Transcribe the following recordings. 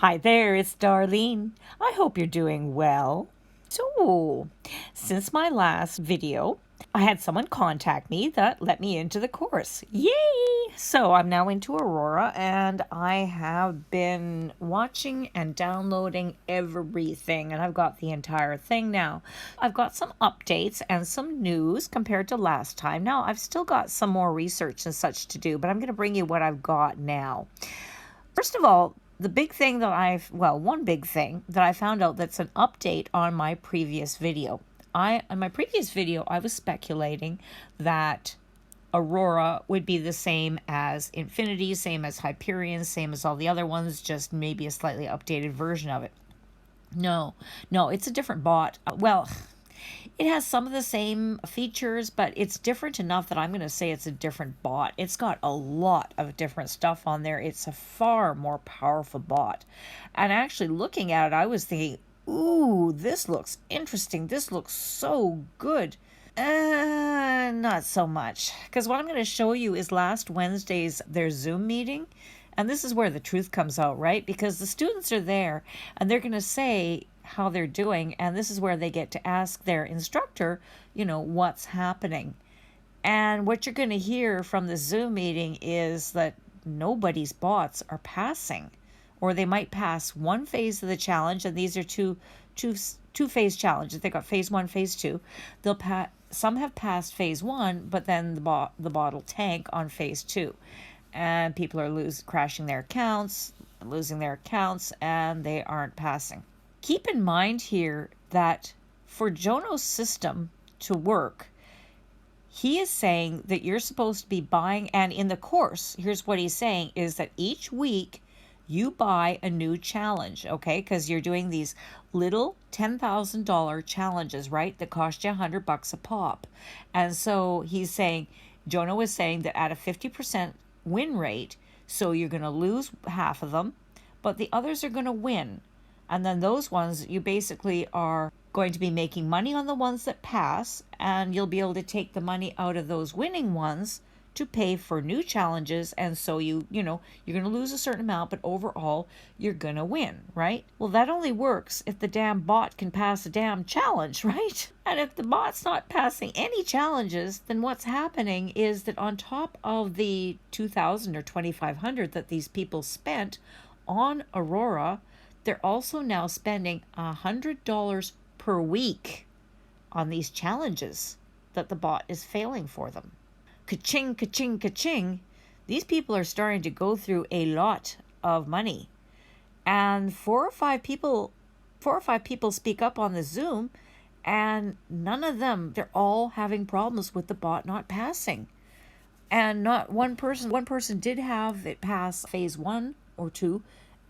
Hi there, it's Darlene. I hope you're doing well. So, since my last video, I had someone contact me that let me into the course. Yay! So I'm now into Aurora and I have been watching and downloading everything, and I've got the entire thing now. I've got some updates and some news compared to last time. Now, I've still got some more research and such to do, but I'm going to bring you what I've got now. First of all, the big thing that one big thing that I found out that's an update on my previous video. In my previous video, I was speculating that Aurora would be the same as Infinity, same as Hyperion, same as all the other ones, just maybe a slightly updated version of it. No, it's a different bot. Well, it has some of the same features, but it's different enough that I'm going to say it's a different bot. It's got a lot of different stuff on there. It's a far more powerful bot. And actually looking at it, I was thinking, ooh, this looks interesting. This looks so good. Not so much. Because what I'm going to show you is last Wednesday's their Zoom meeting. And this is where the truth comes out, right? Because the students are there and they're going to say how they're doing, and this is where they get to ask their instructor, what's happening. And what you're going to hear from the Zoom meeting is that nobody's bots are passing, or they might pass one phase of the challenge, and these are two phase challenges. They got phase 1, phase 2. Some have passed phase 1, but then the bot will tank on phase 2, and people are crashing their accounts, losing their accounts, and they aren't passing. Keep in mind here that for Jono's system to work, he is saying that you're supposed to be buying, and in the course, here's what he's saying, is that each week you buy a new challenge, okay? Because you're doing these little $10,000 challenges, right? That cost you $100 a pop. And so Jono is saying that at a 50% win rate, so you're going to lose half of them, but the others are going to win. And then those ones, you basically are going to be making money on the ones that pass, and you'll be able to take the money out of those winning ones to pay for new challenges. And so you're going to lose a certain amount, but overall you're going to win, right? Well, that only works if the damn bot can pass a damn challenge, right? And if the bot's not passing any challenges, then what's happening is that on top of the $2,000 or $2,500 that these people spent on Aurora, they're also now spending $100 per week on these challenges that the bot is failing for them. Ka-ching, ka-ching, ka-ching. These people are starting to go through a lot of money. And four or five people speak up on the Zoom, and none of them, they're all having problems with the bot not passing. And not one person did have it pass phase 1 or 2,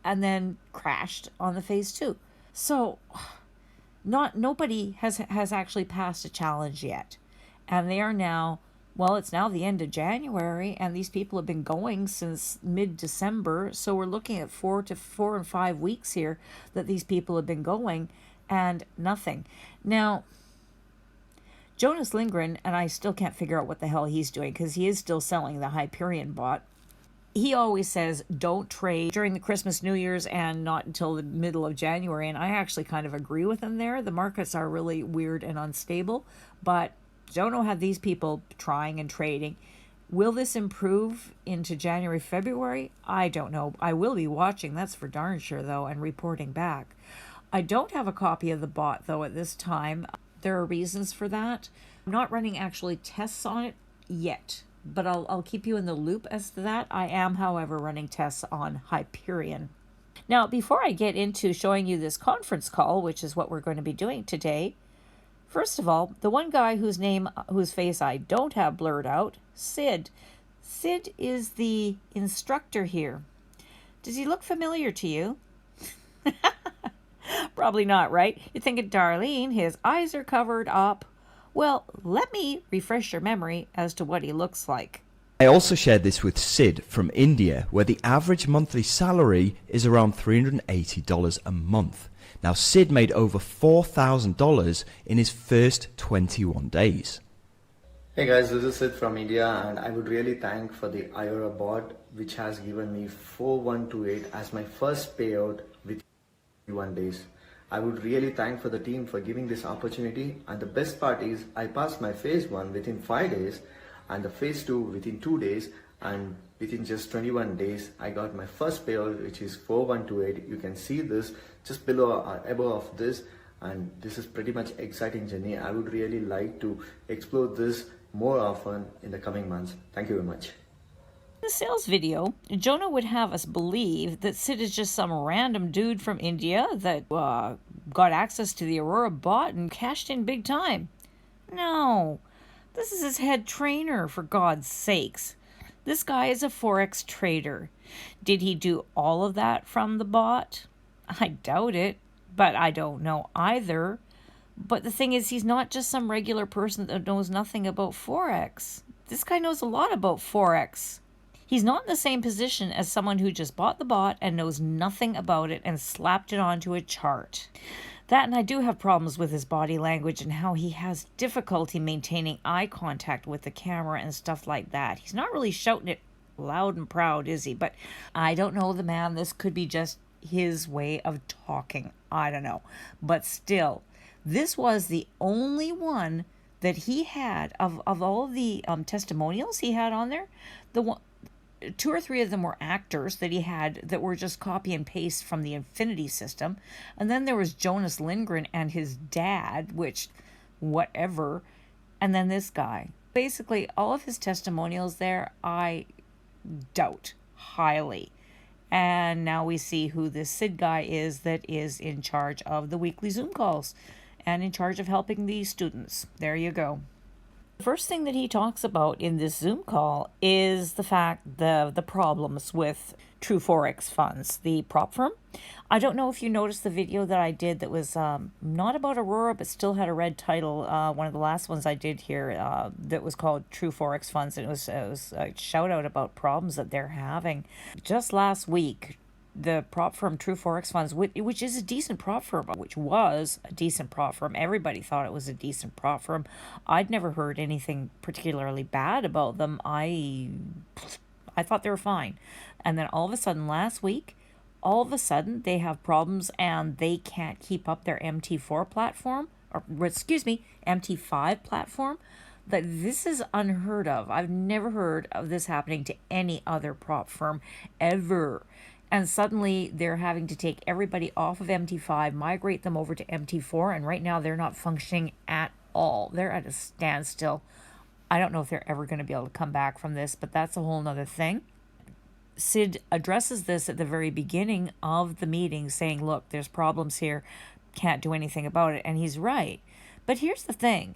and then crashed on the phase 2. So nobody has actually passed a challenge yet. And they are now, it's now the end of January, and these people have been going since mid-December. So we're looking at 4 and 5 weeks here that these people have been going, and nothing. Now, Jonaslindgren, and I still can't figure out what the hell he's doing, because he is still selling the Hyperion bot. He always says don't trade during the Christmas, New Year's, and not until the middle of January. And I actually kind of agree with him there. The markets are really weird and unstable. But Jono had these people trying and trading. Will this improve into January, February? I don't know. I will be watching, that's for darn sure, though, and reporting back. I don't have a copy of the bot, though, at this time. There are reasons for that. I'm not running actually tests on it yet, but I'll keep you in the loop as to that. I am, however, running tests on Hyperion. Now, before I get into showing you this conference call, which is what we're going to be doing today, first of all, the one guy whose face I don't have blurred out, Sid. Sid is the instructor here. Does he look familiar to you? Probably not, right? You're thinking, Darlene, his eyes are covered up. Well, let me refresh your memory as to what he looks like. I also shared this with Sid from India, where the average monthly salary is around $380 a month. Now, Sid made over $4,000 in his first 21 days. Hey guys, this is Sid from India, and I would really thank for the Aurora bot which has given me 4128 as my first payout within 21 days. I would really thank for the team for giving this opportunity, and the best part is I passed my phase 1 within 5 days and the phase 2 within 2 days, and within just 21 days I got my first payout, which is 4128. You can see this just below or above of this, and this is pretty much exciting journey. I would really like to explore this more often in the coming months. Thank you very much. In the sales video, Jonah would have us believe that Sid is just some random dude from India that got access to the Aurora bot and cashed in big time. No, this is his head trainer, for God's sakes. This guy is a Forex trader. Did he do all of that from the bot? I doubt it, but I don't know either. But the thing is, he's not just some regular person that knows nothing about Forex. This guy knows a lot about Forex. He's not in the same position as someone who just bought the bot and knows nothing about it and slapped it onto a chart. That, and I do have problems with his body language and how he has difficulty maintaining eye contact with the camera and stuff like that. He's not really shouting it loud and proud, is he? But I don't know the man. This could be just his way of talking. I don't know. But still, this was the only one that he had of all of the testimonials he had on there. The one, 2 or 3 of them were actors that he had that were just copy and paste from the Infinity System. And then there was Jonaslindgren and his dad, which, whatever. And then this guy. Basically, all of his testimonials there, I doubt highly. And now we see who this Sid guy is that is in charge of the weekly Zoom calls and in charge of helping these students. There you go. The first thing that he talks about in this Zoom call is the fact the problems with True Forex funds, the prop firm. I don't know if you noticed the video that I did that was not about Aurora, but still had a red title. One of the last ones I did here that was called True Forex Funds, and it was a shout out about problems that they're having. Just last week, the prop firm True Forex Funds, which is a decent prop firm, which was a decent prop firm. Everybody thought it was a decent prop firm. I'd never heard anything particularly bad about them. I thought they were fine. And then all of a sudden last week, they have problems and they can't keep up their MT4 platform, or excuse me, MT5 platform. That this is unheard of. I've never heard of this happening to any other prop firm ever. And suddenly they're having to take everybody off of MT5, migrate them over to MT4, and right now they're not functioning at all. They're at a standstill. I don't know if they're ever going to be able to come back from this, but that's a whole nother thing. Sid addresses this at the very beginning of the meeting, saying, look, there's problems here, can't do anything about it, and he's right. But here's the thing.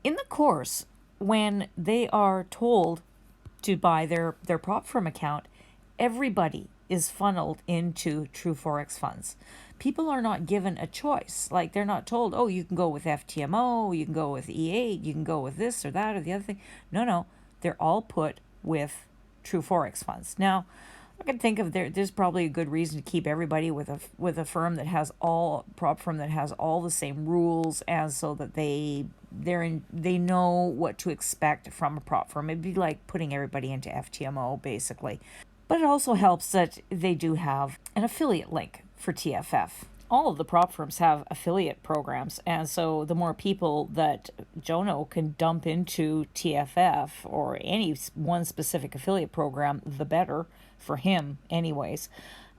In the course, when they are told to buy their prop firm account, everybody is funneled into True Forex funds. People are not given a choice. Like, they're not told, oh, you can go with FTMO, you can go with E8, you can go with this or that or the other thing. No, they're all put with True Forex funds. Now, I can think of there's probably a good reason to keep everybody with a firm that has prop firm that has all the same rules, and so that they know what to expect from a prop firm. It'd be like putting everybody into FTMO basically. But it also helps that they do have an affiliate link for TFF. All of the prop firms have affiliate programs, and so the more people that Jono can dump into TFF or any one specific affiliate program, the better for him anyways.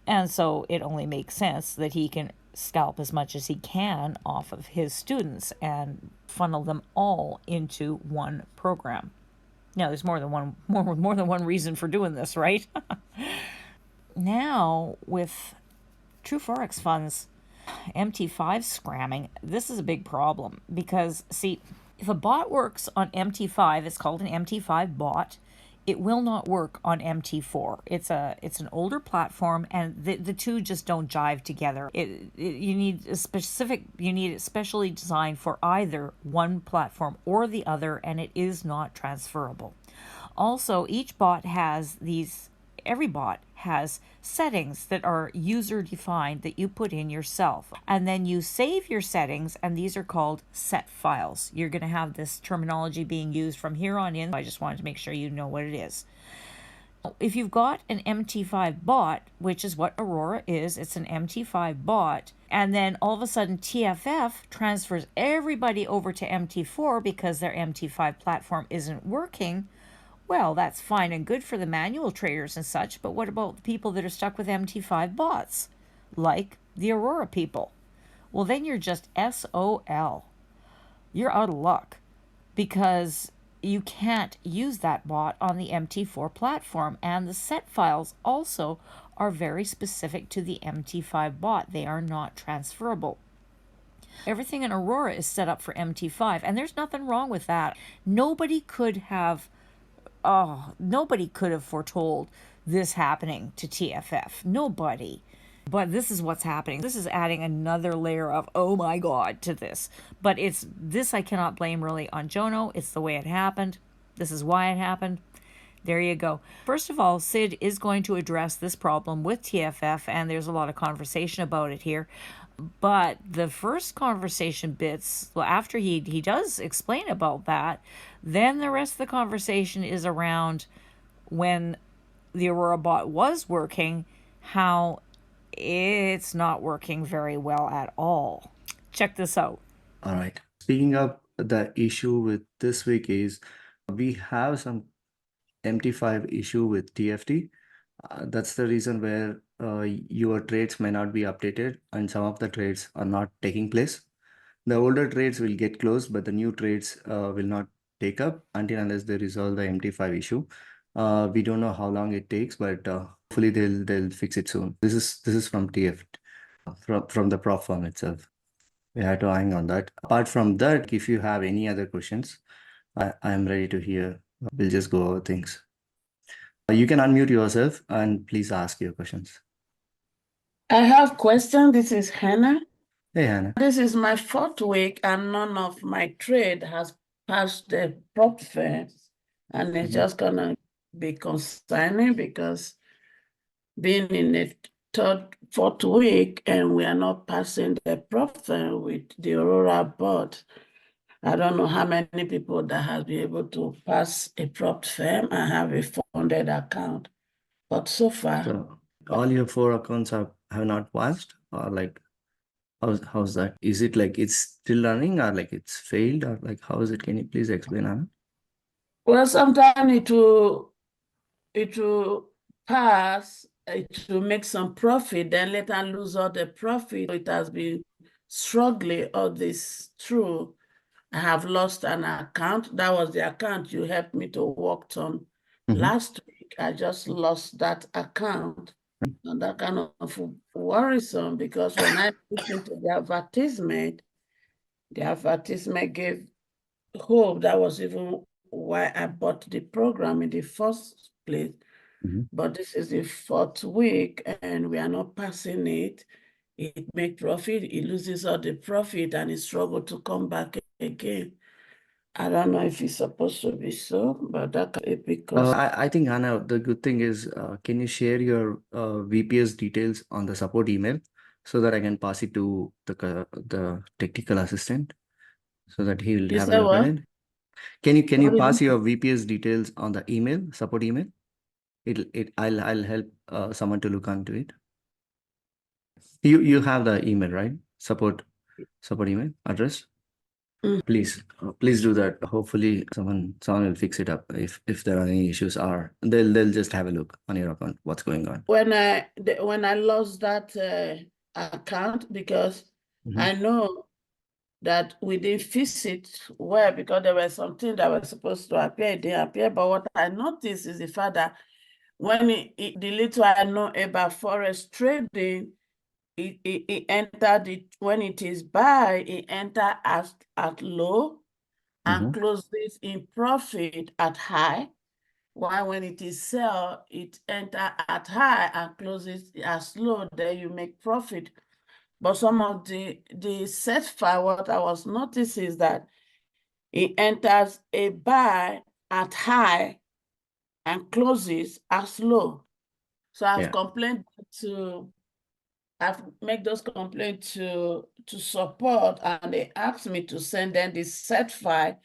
And so it only makes sense that he can scalp as much as he can off of his students and funnel them all into one program. Now, there's more than one reason for doing this, right? Now, with True Forex funds, MT5 scamming, this is a big problem because, see, if a bot works on MT5, it's called an MT5 bot. It will not work on MT4. It's an older platform, and the two just don't jive together. You need it specially designed for either one platform or the other, and it is not transferable. Also, every bot has settings that are user defined that you put in yourself, and then you save your settings, and these are called set files. You're going to have this terminology being used from here on in. I just wanted to make sure you know what it is. If you've got an MT5 bot, which is what Aurora is, it's an MT5 bot, and then all of a sudden TFF transfers everybody over to MT4 because their MT5 platform isn't working, well, that's fine and good for the manual traders and such, but what about the people that are stuck with MT5 bots, like the Aurora people? Well, then you're just SOL. You're out of luck because you can't use that bot on the MT4 platform, and the set files also are very specific to the MT5 bot. They are not transferable. Everything in Aurora is set up for MT5, and there's nothing wrong with that. Nobody could have foretold this happening to TFF. Nobody. But this is what's happening. This is adding another layer of, oh my God, to this. But this I cannot blame really on Jono. It's the way it happened. This is why it happened. There you go. First of all, Sid is going to address this problem with TFF, and there's a lot of conversation about it here. But the first conversation bits, well, after he does explain about that, then the rest of the conversation is around when the Aurora bot was working, how it's not working very well at all. Check this out. All right. Speaking of the issue with this week is we have some MT5 issue with TFT. That's the reason where your trades may not be updated and some of the trades are not taking place. The older trades will get closed, but the new trades will not take up until unless they resolve the MT5 issue. We don't know how long it takes, but hopefully they'll fix it soon. This is from TFT, from the prop firm itself. We have to hang on that. Apart from that, if you have any other questions, I am ready to hear. We'll just go over things. You can unmute yourself and please ask your questions. I have question. This is Hannah. Hey, Hannah. This is my 4th week and none of my trade has passed the prop firm. And it's just gonna be concerning because being in the 4th week and we are not passing the prop firm with the Aurora bot. I don't know how many people that has been able to pass a prop firm and have a funded account. But so far, So all your 4 accounts have not passed, or like how's that? Is it like it's still running, or like it's failed, or like how is it? Can you please explain, Hannah? well, sometimes it will pass, it will make some profit, then later lose all the profit. It has been struggling all this through. I have lost an account. That was the account you helped me to work on last week. I just lost that account. And that kind of worrisome because when I listened to the advertisement gave hope. That was even why I bought the program in the first place. But this is the 4th week and we are not passing it. It makes profit, it loses all the profit and it struggles to come back again. I don't know if it's supposed to be so, but that because I think, Hannah, the good thing is, can you share your VPS details on the support email so that I can pass it to the technical assistant so that he will have a look at it? Can you pass your VPS details on the email, support email? I'll help someone to look into it. You have the email, right? Support email address. Please do that. Hopefully someone will fix it up. If there are any issues, they'll just have a look on your account, what's going on. When I lost that account, because I know that we didn't fix it well because there were something that was supposed to appear, it didn't appear. But what I noticed is the fact that when the little I know about forex trading, it entered it when it is buy, it enter at low and closes in profit at high. While when it is sell, it enter at high and closes as low, then you make profit. But some of the set file, what I was noticing is that it enters a buy at high and closes as low. So I've complained I've made those complaints to support, and they asked me to send them the set file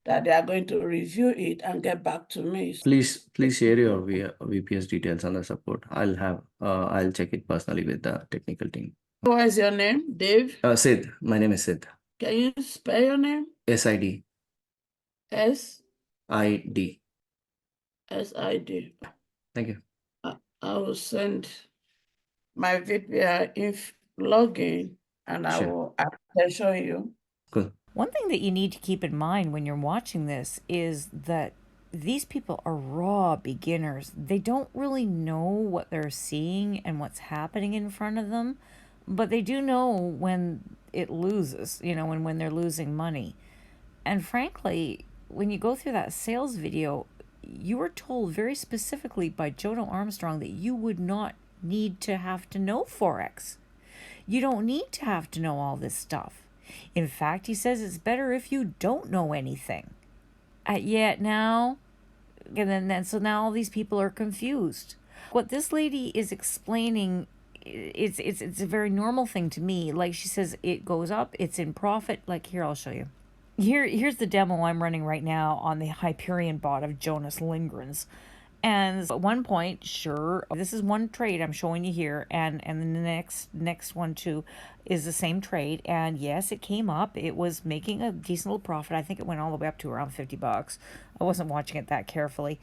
that they are going to review it and get back to me. Please share your VPS details on the support. I'll check it personally with the technical team. What is your name, Dave? Sid. My name is Sid. Can you spell your name? SID. S-I-D. Thank you. I will send my VPN login and I will show you. Cool. One thing that you need to keep in mind when you're watching this is that these people are raw beginners. They don't really know what they're seeing and what's happening in front of them, but they do know when it loses, you know, when they're losing money. And frankly, when you go through that sales video, you were told very specifically by Jono Armstrong that you would not need to have to know Forex. You don't need to have to know all this stuff. In fact, he says it's better if you don't know anything. Yet now, so now all these people are confused. What this lady is explaining, it's a very normal thing to me. Like she says, it goes up, it's in profit. Like here, I'll show you. Here's the demo I'm running right now on the Hyperion bot of Jonaslindgren's. And at one point, sure, this is one trade I'm showing you here, and the next one too is the same trade. And yes, it came up. It was making a decent little profit. I think it went all the way up to around $50. I wasn't watching it that carefully.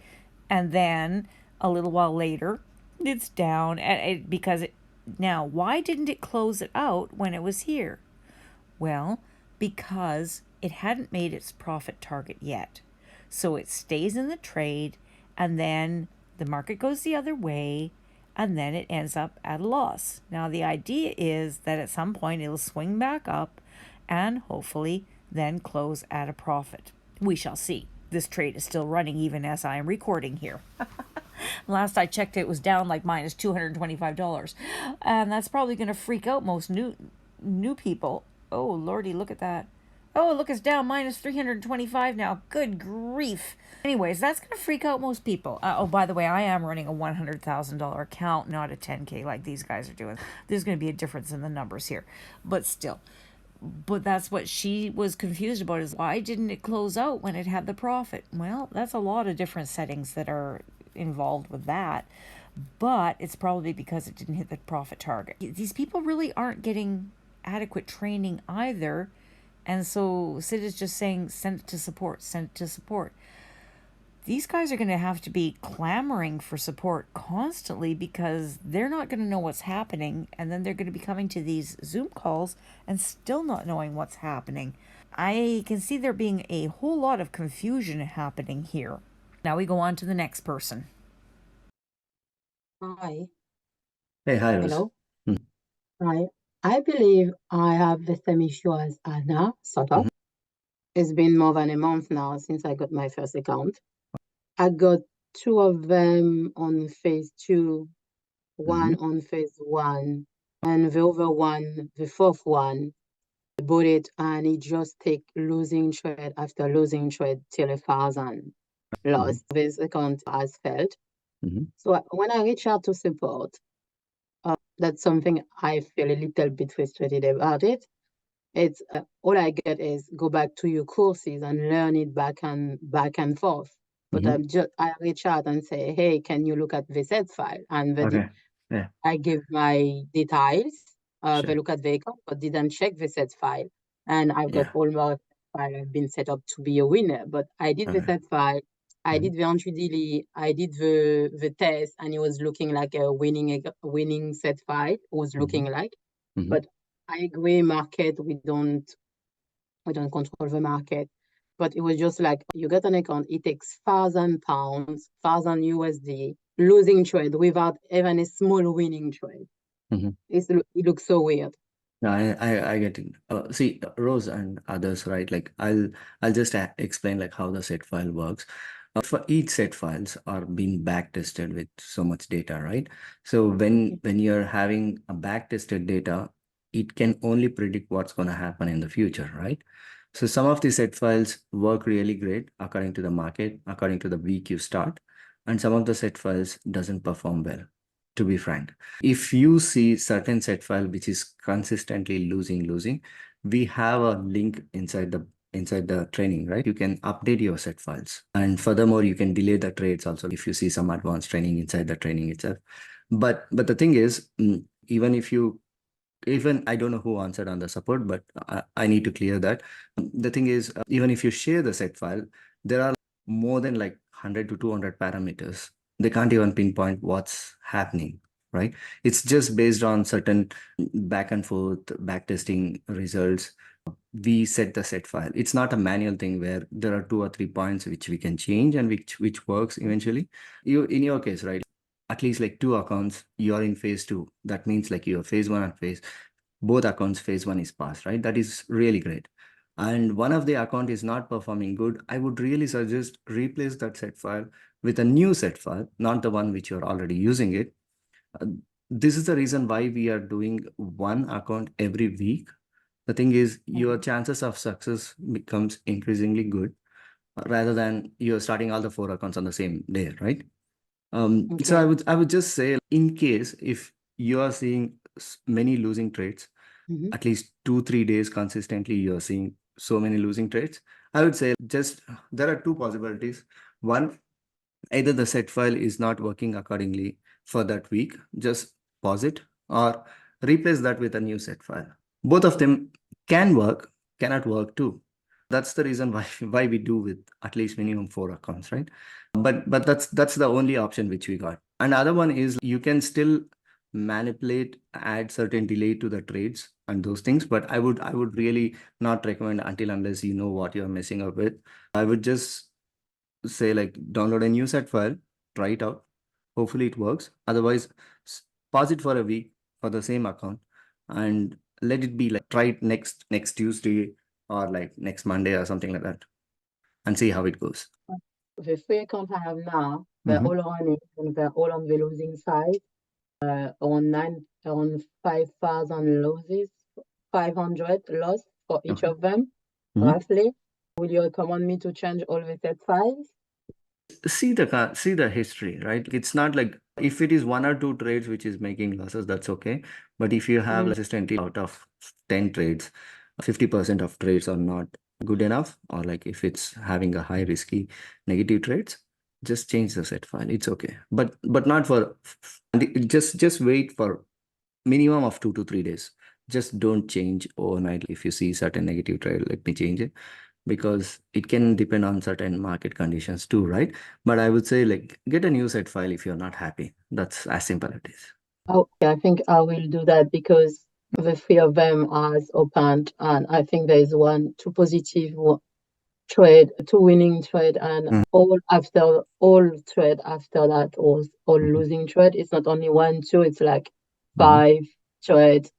And then a little while later, it's down now, why didn't it close it out when it was here? Well, because it hadn't made its profit target yet. So it stays in the trade, and then the market goes the other way, and then it ends up at a loss. Now, the idea is that at some point it'll swing back up and hopefully then close at a profit. We shall see. This trade is still running even as I am recording here. Last I checked, it was down like minus $225. And that's probably going to freak out most new people. Oh, Lordy, look at that. Oh, look, it's down minus 325 now. Good grief. Anyways, that's going to freak out most people. Oh, by the way, I am running a $100,000 account, not a 10K like these guys are doing. There's going to be a difference in the numbers here. But still. But that's what she was confused about, is why didn't it close out when it had the profit? Well, that's a lot of different settings that are involved with that. But it's probably because it didn't hit the profit target. These people really aren't getting adequate training either. And so Sid is just saying, send it to support, send it to support. These guys are going to have to be clamoring for support constantly because they're not going to know what's happening. And then they're going to be coming to these Zoom calls and still not knowing what's happening. I can see there being a whole lot of confusion happening here. Now we go on to the next person. Hi. Hey, hi, Rose. Hello. Hi. I believe I have the same issue as Anna, sort of. It's been more than a month now since I got my first account. I got 2 of them on phase 2, one on phase 1, and the other one, the 4th one, I bought it and it just take losing trade after losing trade till 1,000 loss. This account has failed. So when I reach out to support, that's something I feel a little bit frustrated about it. It's all I get is go back to your courses and learn it back and forth. But I reach out and say, hey, can you look at the set file? And I give my details. They look at the account, but didn't check the set file. And I've got all my file have been set up to be a winner. But I did the set file. I did the entry daily, I did the test, and it was looking like a winning set file. It was looking like, but I agree, market, we don't control the market. But it was just like, you get an account, it takes £1,000, 1,000 USD, losing trade without even a small winning trade. It looks so weird. I get it. See, Rose and others, right? Like I'll just explain like how the set file works. For each set files are being back tested with so much data, right? So when you're having a back tested data, it can only predict what's going to happen in the future, right? So some of the set files work really great according to the market, according to the week you start, and some of the set files doesn't perform well, to be frank. If you see certain set file which is consistently losing, we have a link inside the inside the training, right? You can update your set files. And furthermore, you can delay the trades also if you see some advanced training inside the training itself. But the thing is, even if you, even I don't know who answered on the support, but I need to clear that. The thing is, even if you share the set file, there are more than like 100 to 200 parameters. They can't even pinpoint what's happening, right? It's just based on certain back and forth backtesting results. We set the set file. It's not a manual thing where there are 2 or 3 points which we can change and which works eventually. You, in your case, right, at least like 2 accounts, you're in phase 2. That means like your phase 1 and both accounts phase 1 is passed, right? That is really great. And one of the account is not performing good, I would really suggest replace that set file with a new set file, not the one which you're already using it. This is the reason why we are doing one account every week. The thing is, your chances of success becomes increasingly good rather than you're starting all the 4 accounts on the same day, right? So I would just say, in case if you are seeing many losing trades, at least 2-3 days consistently, you're seeing so many losing trades, I would say just there are 2 possibilities. One, either the set file is not working accordingly for that week, just pause it or replace that with a new set file. Both of them can work, cannot work too. That's the reason why we do with at least minimum 4 accounts, right? But that's the only option which we got. And the other one is you can still manipulate, add certain delay to the trades and those things, but I would really not recommend until unless you know what you're messing up with. I would just say like download a new set file, try it out, hopefully it works. Otherwise, pause it for a week for the same account and let it be like, try it next Tuesday or like next Monday or something like that and see how it goes. The 3 accounts I have now, they're all running and they're all on the losing side. On 5,000 losses, 500 loss for each of them, roughly. Will you recommend me to change all the set files? See the history, right? It's not like if it is 1 or 2 trades which is making losses, that's okay. But if you have consistently out of 10 trades, 50% of trades are not good enough, or like if it's having a high risky negative trades, just change the set file. It's okay. But not for just wait for minimum of 2 to 3 days. Just don't change overnight. If you see certain negative trade, let me change it, because it can depend on certain market conditions too, right? But I would say like get a new set file if you're not happy. That's as simple as it is. Okay, I think I will do that because the 3 of them are opened, and I think there is 2 positive trade, 2 winning trade, and all trade after that was all losing trade. It's not only 1, 2, it's like 5 trades,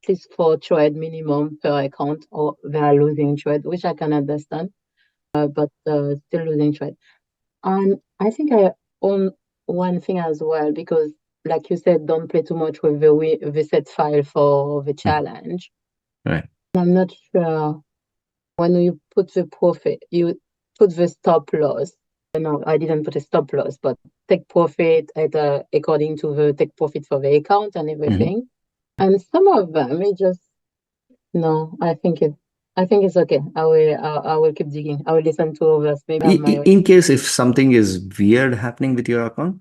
at least 4 trade minimum per account, or they are losing trade, which I can understand, but still losing trade. And I think I own one thing as well, because like you said, don't play too much with the set file for the challenge. Right. I'm not sure when you put the profit, you put the stop loss. No, I didn't put a stop loss, but take profit at according to the take profit for the account and everything. And some of them, it just no. I think it's okay. I will keep digging. I will listen to others. Maybe In case if something is weird happening with your account,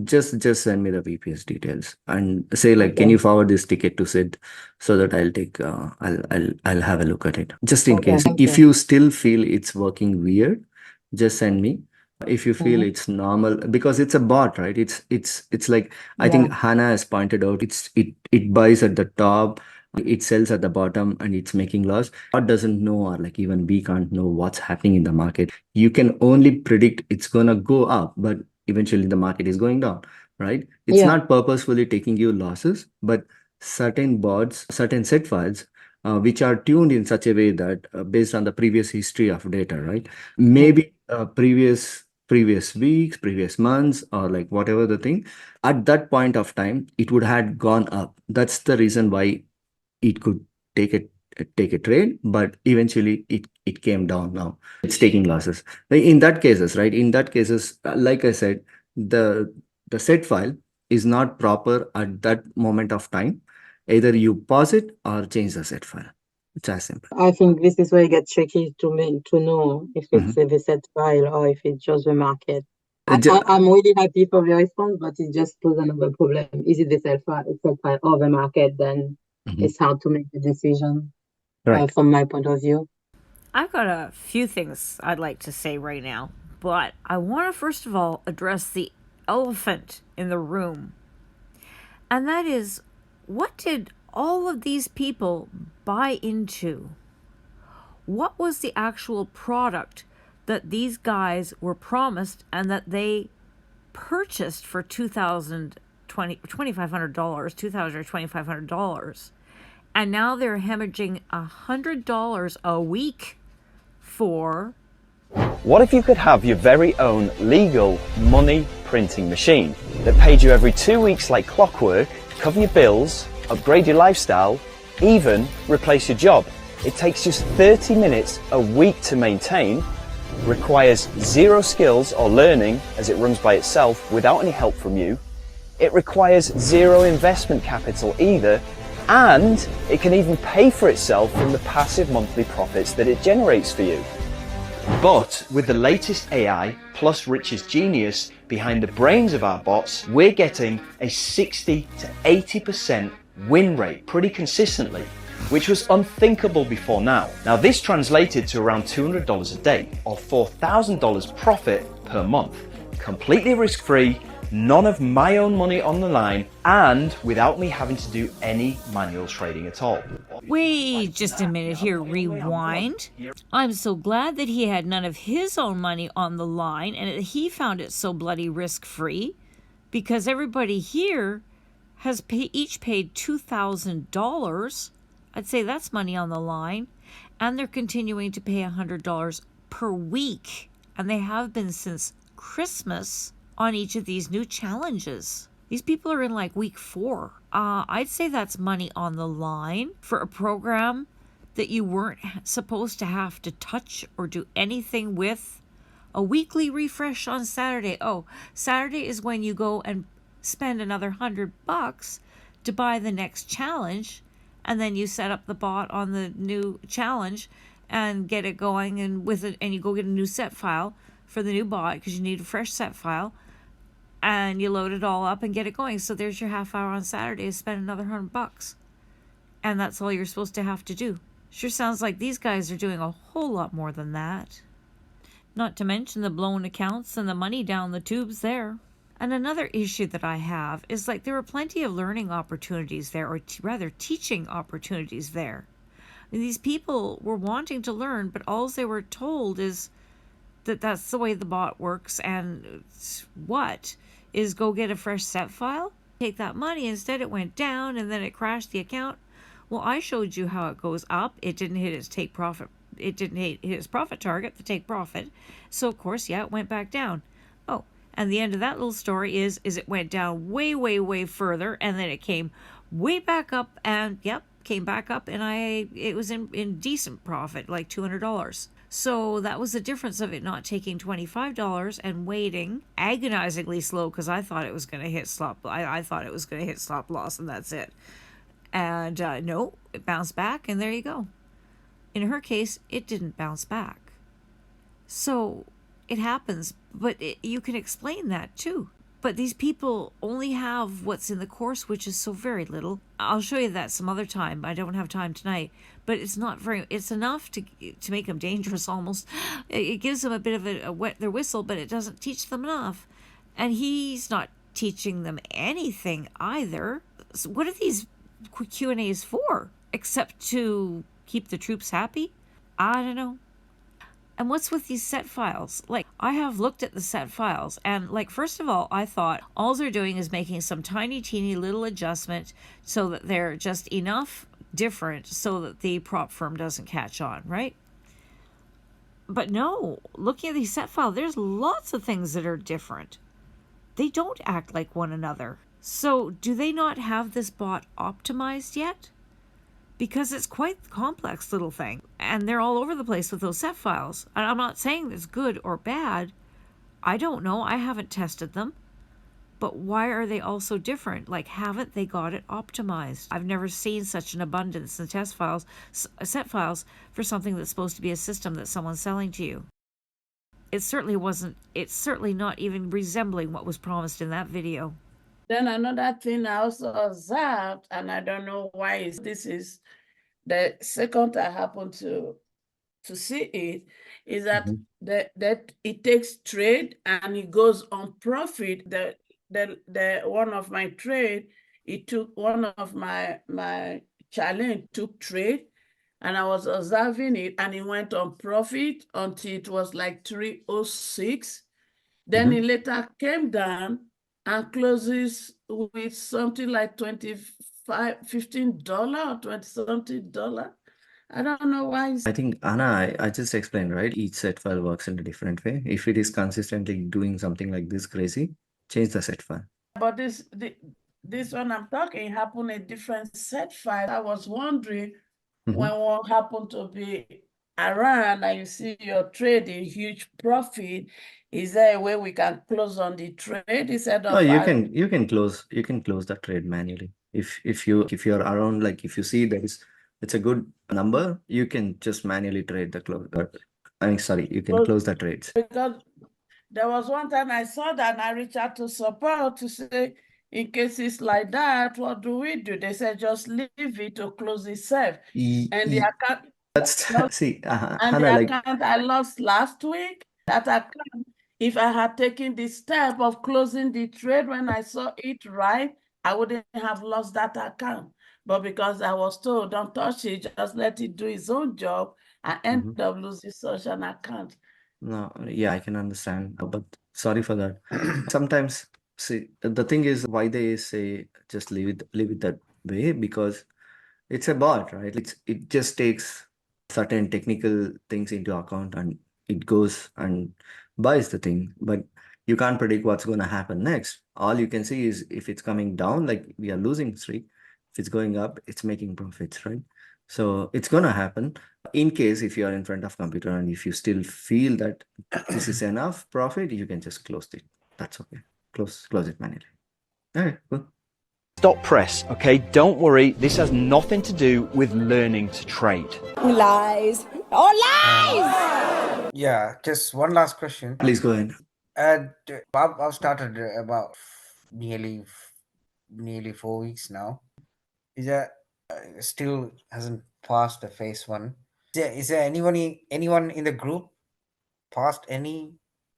just send me the VPS details and say like, can you forward this ticket to Sid so that I'll take I'll have a look at it, just in case. If you still feel it's working weird, just send me. If you feel it's normal, because it's a bot, right? It's like, I think Hannah has pointed out, it buys at the top, it sells at the bottom, and it's making loss. Bot doesn't know, or like even we can't know what's happening in the market. You can only predict it's gonna go up, but eventually the market is going down, right? It's not purposefully taking you losses, but certain bots, certain set files, which are tuned in such a way that based on the previous history of data, right? Maybe previous weeks, previous months, or like whatever the thing, at that point of time, it would have gone up. That's the reason why it could take a trade, but eventually it came down. Now it's taking losses. In that cases, right? In that cases, like I said, the set file is not proper at that moment of time. Either you pause it or change the set file. It's as simple. I think this is where it gets tricky to know if it's a set file or if it's just the market. I'm really happy for the response, but it just poses another problem. Is it the set file or the market? Then it's hard to make a decision from my point of view. I've got a few things I'd like to say right now, but I want to first of all address the elephant in the room. And that is, what did all of these people buy into? What was the actual product that these guys were promised and that they purchased for $2,500, $2,000 or $2,500, and now they're hemorrhaging $100 a week for? What if you could have your very own legal money printing machine that paid you every 2 weeks like clockwork, cover your bills, upgrade your lifestyle, even replace your job? It takes just 30 minutes a week to maintain, requires zero skills or learning as it runs by itself without any help from you. It requires zero investment capital either, and it can even pay for itself from the passive monthly profits that it generates for you. But with the latest AI plus Rich's genius behind the brains of our bots, we're getting a 60 to 80% win rate pretty consistently, which was unthinkable before now. Now this translated to around $200 a day or $4,000 profit per month, completely risk-free, none of my own money on the line, and without me having to do any manual trading at all. Wait just a minute here, rewind. I'm so glad that he had none of his own money on the line and that he found it so bloody risk-free, because everybody here has each paid $2,000. I'd say that's money on the line, and they're continuing to pay $100 per week, and they have been since Christmas on each of these new challenges. These people are in like week 4. I'd say that's money on the line for a program that you weren't supposed to have to touch or do anything with. A weekly refresh on Saturday. Oh, Saturday is when you go and spend another $100 to buy the next challenge, and then you set up the bot on the new challenge and get it going, and with it, and you go get a new set file for the new bot because you need a fresh set file, and you load it all up and get it going. So there's your half hour on Saturday to spend another $100, and that's all you're supposed to have to do. Sure sounds like these guys are doing a whole lot more than that. Not to mention the blown accounts and the money down the tubes there. And another issue that I have is like there were plenty of learning opportunities there, or rather teaching opportunities there. I mean, these people were wanting to learn, but all they were told is that that's the way the bot works, and what is go get a fresh set file, take that money. Instead it went down and then it crashed the account. Well, I showed you how it goes up. It didn't hit its take profit. It didn't hit its profit target, the take profit. So of course, yeah, it went back down. Oh, and the end of that little story is it went down way, way, way further, and then it came way back up, and yep, came back up, and it was in decent profit, like $200. So that was the difference of it not taking $25 and waiting agonizingly slow, because I thought it was going to hit stop. I thought it was going to hit stop loss, and that's it. And no, it bounced back, and there you go. In her case, it didn't bounce back. So it happens, but you can explain that too. But these people only have what's in the course, which is so very little. I'll show you that some other time. I don't have time tonight, but it's not very. It's enough to make them dangerous almost. It gives them a bit of a wet their whistle, but it doesn't teach them enough. And he's not teaching them anything either. So what are these Q&As for, except to keep the troops happy? I don't know. And what's with these set files? Like, I have looked at the set files, and like, first of all, I thought all they're doing is making some tiny, teeny little adjustment so that they're just enough different so that the prop firm doesn't catch on, right? But no, looking at these set files, there's lots of things that are different. They don't act like one another. So do they not have this bot optimized yet? Because it's quite a complex little thing, and they're all over the place with those set files. And I'm not saying it's good or bad. I don't know. I haven't tested them. But why are they all so different? Like, haven't they got it optimized? I've never seen such an abundance in set files for something that's supposed to be a system that someone's selling to you. It's certainly not even resembling what was promised in that video. Then another thing I also observed, and I don't know why this is the second I happen to see it, is that that it takes trade and it goes on profit. The one of my trade, it took one of my challenge took trade, and I was observing it, and it went on profit until it was like 306. Then it later came down and closes with something like $15 or $20-something. I don't know why. I think, Anna, I just explained, right? Each set file works in a different way. If it is consistently doing something like this crazy, change the set file. But this one I'm talking happened in different set file. I was wondering when one happened to be around and you see your trade in huge profit, is there a way we can close on the trade instead of? Oh, you can close the trade manually. If you're around, like if you see it's a good number, you can just manually trade the close. You can close the trades. Because there was one time I saw that and I reached out to support to say, in cases like that, what do we do? They said just leave it to close itself. And the account Hannah, account I lost last week, that account, if I had taken the step of closing the trade when I saw it right, I wouldn't have lost that account. But because I was told, don't touch it, just let it do its own job, I end up losing such an account. No, yeah, I can understand, but sorry for that. Sometimes, see, the thing is why they say just leave it that way, because it's a bot, right? It just takes certain technical things into account and it goes and buys the thing, but you can't predict what's going to happen next. All you can see is if it's coming down, like we are losing streak. If it's going up, it's making profits, right? So it's going to happen. In case if you are in front of computer and if you still feel that this is enough profit, you can just close it. That's okay. Close it manually. All right, cool. Stop press, okay? Don't worry, this has nothing to do with learning to trade. Lies. Oh, lies! Yeah, just one last question. Please go ahead. I've started about nearly 4 weeks now. Is that still hasn't passed the phase 1? Is there anyone in the group passed any?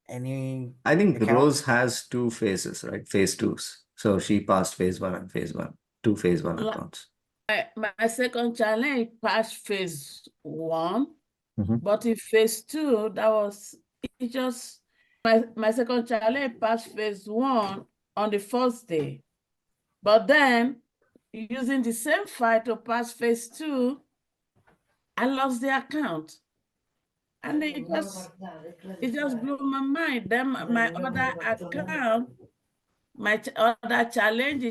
I think Rose has 2 phases, right? Phase 2s. So she passed phase 1 and phase 1. 2 phase 1 accounts. My second challenge passed phase 1, but in phase 2, that was it. Just my second challenge passed phase 1 on the first day, but then using the same file to pass phase 2, I lost the account, and it just blew my mind. Then my other account, my other challenge,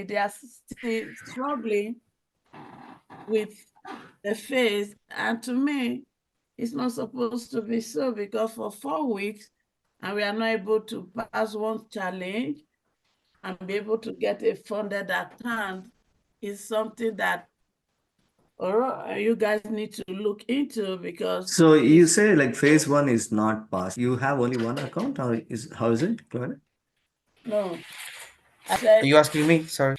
they are still struggling with the phase, and to me, it's not supposed to be so, because for 4 weeks, and we are not able to pass one challenge and be able to get a funded account is something that you guys need to look into, because. So you say like phase 1 is not passed. You have only one account, or how is it? Go ahead. No. Are you asking me? Sorry.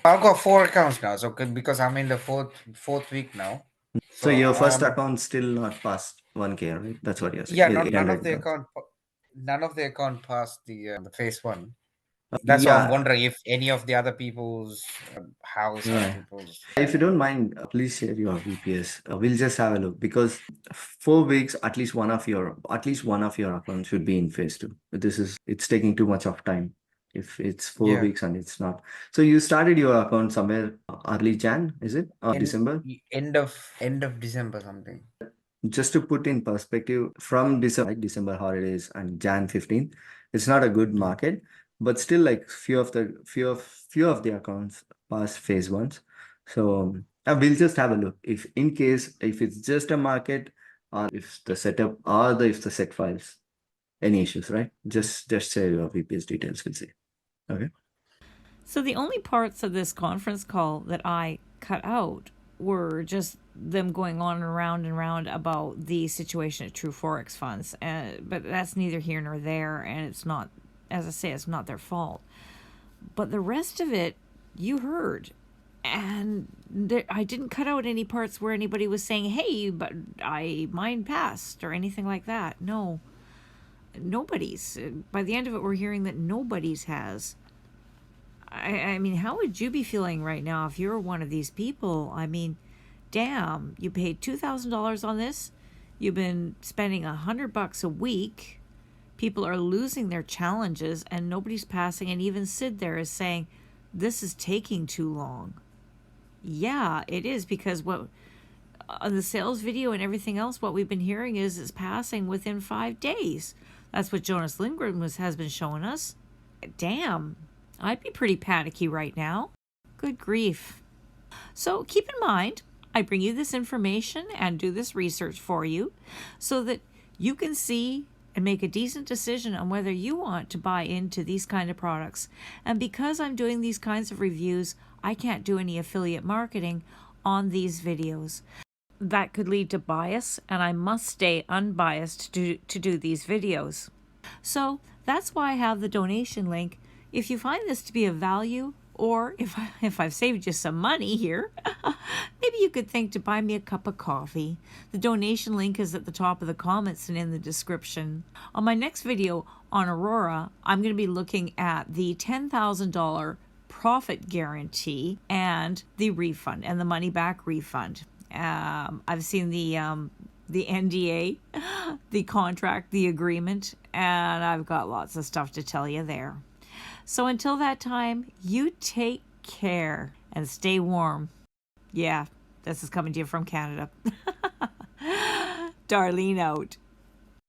I've got 4 accounts now, so because I'm in the fourth week now. So your first account still not passed 1K, right? That's what you're saying. Yeah, none of the account passed the phase 1. That's why I'm wondering if any of the other people's If you don't mind, please share your VPS. We'll just have a look, because 4 weeks, at least one of your accounts should be in phase 2. It's taking too much of time. If it's 4 weeks and it's not. So you started your account somewhere early Jan, is it? Or December? End of December something. Just to put in perspective, from December holidays and Jan 15, it's not a good market, but still, like few of the accounts pass phase 1. So we'll just have a look. If it's just a market, or if the setup, or if the set files any issues, right? Just share your VPS details, we'll see. Okay. So the only parts of this conference call that I cut out were just them going on and around about the situation at True Forex Funds. But that's neither here nor there, and it's not, as I say, it's not their fault. But the rest of it, you heard. And I didn't cut out any parts where anybody was saying, hey, but mine passed or anything like that. No, nobody's. By the end of it, we're hearing that nobody's has. I mean, how would you be feeling right now if you're one of these people? I mean, damn, you paid $2,000 on this. You've been spending $100 a week. People are losing their challenges and nobody's passing. And even Sid there is saying, this is taking too long. Yeah, it is, because what on the sales video and everything else, what we've been hearing is it's passing within 5 days. That's what Jonaslindgren has been showing us. Damn. I'd be pretty panicky right now. Good grief. So keep in mind, I bring you this information and do this research for you so that you can see and make a decent decision on whether you want to buy into these kind of products. And because I'm doing these kinds of reviews, I can't do any affiliate marketing on these videos. That could lead to bias, and I must stay unbiased to do these videos. So that's why I have the donation link. If you find this to be of value, or if I've saved you some money here, maybe you could think to buy me a cup of coffee. The donation link is at the top of the comments and in the description. On my next video on Aurora, I'm going to be looking at the $10,000 profit guarantee and the refund and the money back refund. I've seen the NDA, the contract, the agreement, and I've got lots of stuff to tell you there. So until that time, you take care and stay warm. Yeah, this is coming to you from Canada. Darlene out.